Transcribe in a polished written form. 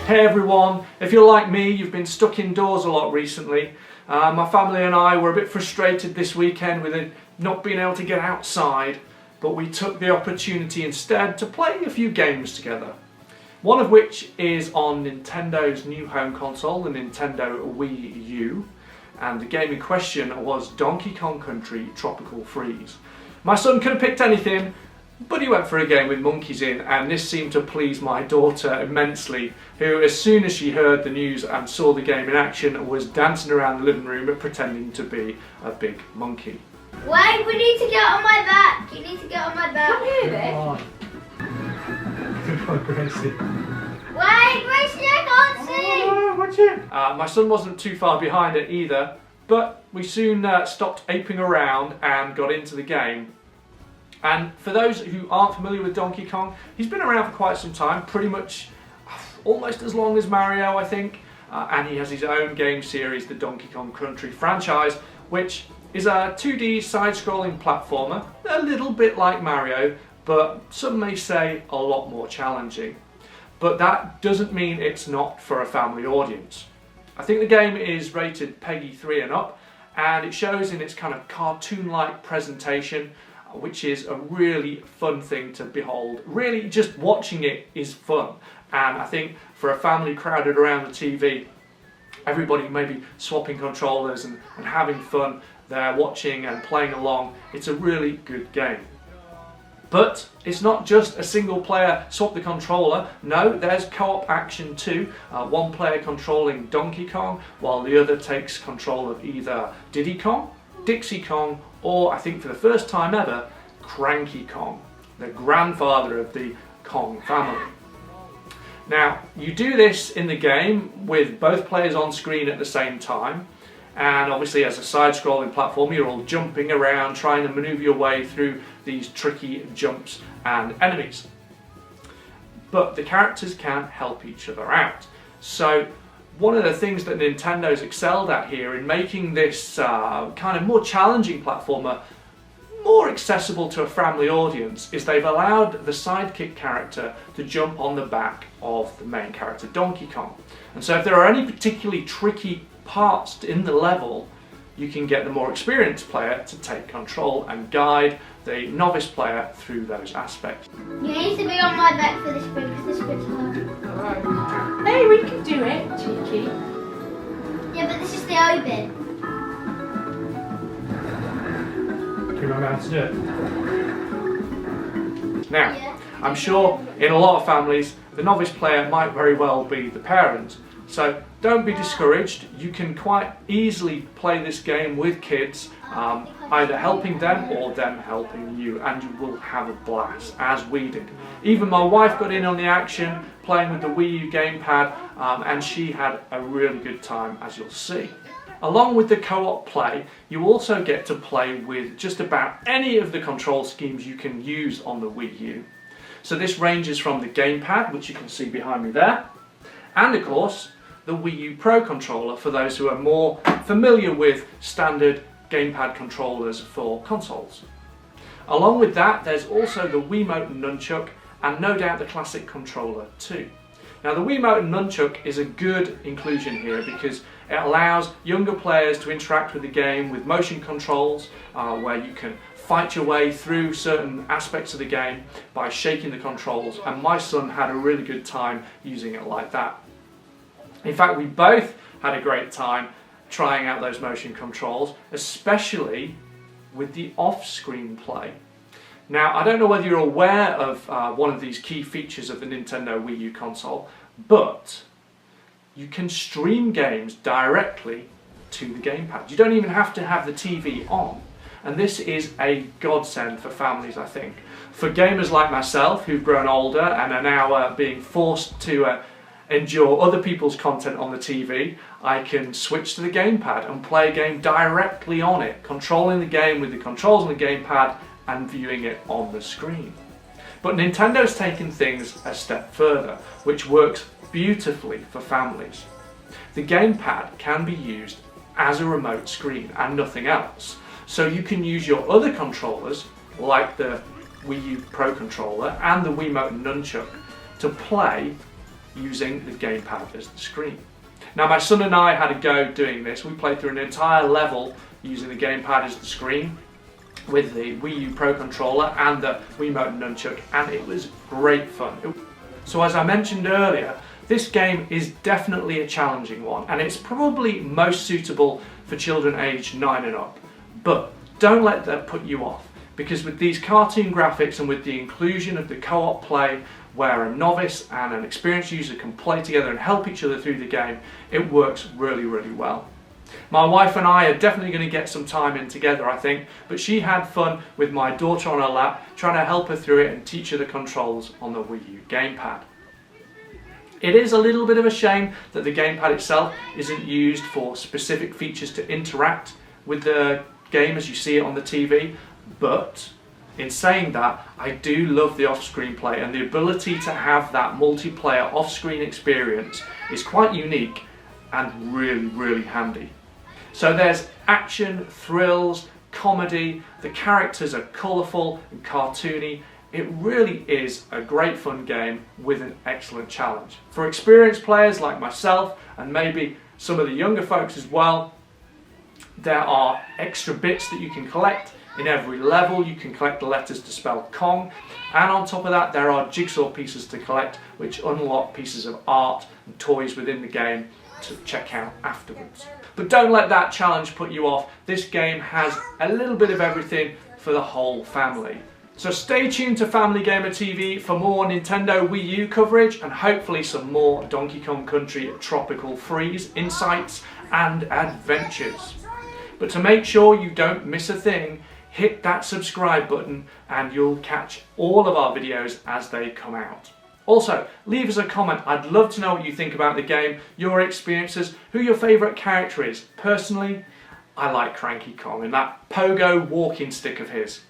Hey everyone, if you're like me, you've been stuck indoors a lot recently. My family and I were a bit frustrated this weekend with not being able to get outside, but we took the opportunity instead to play a few games together. One of which is on Nintendo's new home console, the Nintendo Wii U, and the game in question was Donkey Kong Country Tropical Freeze. My son could have picked anything, but he went for a game with monkeys in, and this seemed to please my daughter immensely, who as soon as she heard the news and saw the game in action was dancing around the living room pretending to be a big monkey. Wait, we need to get on my back. You need to get on my back. Come here, Vic. Good on, Gracie. Wait, Gracie, I can't see. Oh, watch it. My son wasn't too far behind it either, but we soon stopped aping around and got into the game. And for those who aren't familiar with Donkey Kong, he's been around for quite some time, pretty much almost as long as Mario, I think. And he has his own game series, the Donkey Kong Country franchise, which is a 2D side-scrolling platformer, a little bit like Mario, but some may say a lot more challenging. But that doesn't mean it's not for a family audience. I think the game is rated PEGI 3 and up, and it shows in its kind of cartoon-like presentation, which is a really fun thing to behold. Really, just watching it is fun. And I think for a family crowded around the TV, everybody maybe swapping controllers and having fun there, watching and playing along, it's a really good game. But it's not just a single player swap the controller. No, there's co-op action too. One player controlling Donkey Kong, while the other takes control of either Diddy Kong, Dixie Kong, or I think for the first time ever, Cranky Kong, the grandfather of the Kong family. Now, you do this in the game with both players on screen at the same time, and obviously as a side-scrolling platform you're all jumping around trying to maneuver your way through these tricky jumps and enemies. But the characters can help each other out. So one of the things that Nintendo's excelled at here in making this kind of more challenging platformer more accessible to a family audience is they've allowed the sidekick character to jump on the back of the main character, Donkey Kong. And so if there are any particularly tricky parts in the level, you can get the more experienced player to take control and guide the novice player through those aspects. You need to be on my back for this bit because this bit's hard. Alright. Hey, we can do it, cheeky. Yeah, but this is the O bit. Do you remember how to do it? Now, Yeah. I'm sure in a lot of families, the novice player might very well be the parent. So don't be discouraged. You can quite easily play this game with kids, either helping them or them helping you, and you will have a blast, as we did. Even my wife got in on the action, playing with the Wii U gamepad, and she had a really good time, as you'll see. Along with the co-op play, you also get to play with just about any of the control schemes you can use on the Wii U. So this ranges from the gamepad, which you can see behind me there, and of course, the Wii U Pro controller for those who are more familiar with standard gamepad controllers for consoles. Along with that, there's also the Wiimote Nunchuck, and no doubt the classic controller too. Now the Wiimote Nunchuck is a good inclusion here because it allows younger players to interact with the game with motion controls, where you can fight your way through certain aspects of the game by shaking the controls, and my son had a really good time using it like that. In fact, we both had a great time trying out those motion controls, especially with the off-screen play. Now, I don't know whether you're aware of one of these key features of the Nintendo Wii U console, but you can stream games directly to the gamepad. You don't even have to have the TV on. And this is a godsend for families, I think. For gamers like myself, who've grown older and are now being forced to endure other people's content on the TV, I can switch to the gamepad and play a game directly on it, controlling the game with the controls on the gamepad and viewing it on the screen. But Nintendo's taken things a step further, which works beautifully for families. The gamepad can be used as a remote screen and nothing else. So you can use your other controllers, like the Wii U Pro controller and the Wiimote Nunchuck, to play using the gamepad as the screen. Now my son and I had a go doing this. We played through an entire level using the gamepad as the screen with the Wii U Pro controller and the Wiimote Nunchuk, and it was great fun. So as I mentioned earlier, this game is definitely a challenging one, and it's probably most suitable for children aged 9 and up. But don't let that put you off, because with these cartoon graphics and with the inclusion of the co-op play where a novice and an experienced user can play together and help each other through the game, it works really, really well. My wife and I are definitely going to get some time in together, I think, but she had fun with my daughter on her lap, trying to help her through it and teach her the controls on the Wii U gamepad. It is a little bit of a shame that the gamepad itself isn't used for specific features to interact with the game as you see it on the TV, but in saying that, I do love the off-screen play, and the ability to have that multiplayer off-screen experience is quite unique and really, really handy. So there's action, thrills, comedy, the characters are colourful and cartoony. It really is a great fun game with an excellent challenge. For experienced players like myself and maybe some of the younger folks as well, there are extra bits that you can collect. In every level you can collect the letters to spell Kong, and on top of that there are jigsaw pieces to collect which unlock pieces of art and toys within the game to check out afterwards. But don't let that challenge put you off. This game has a little bit of everything for the whole family. So stay tuned to Family Gamer TV for more Nintendo Wii U coverage and hopefully some more Donkey Kong Country Tropical Freeze insights and adventures. But to make sure you don't miss a thing, hit that subscribe button and you'll catch all of our videos as they come out. Also, leave us a comment. I'd love to know what you think about the game, your experiences, who your favourite character is. Personally, I like Cranky Kong and that pogo walking stick of his.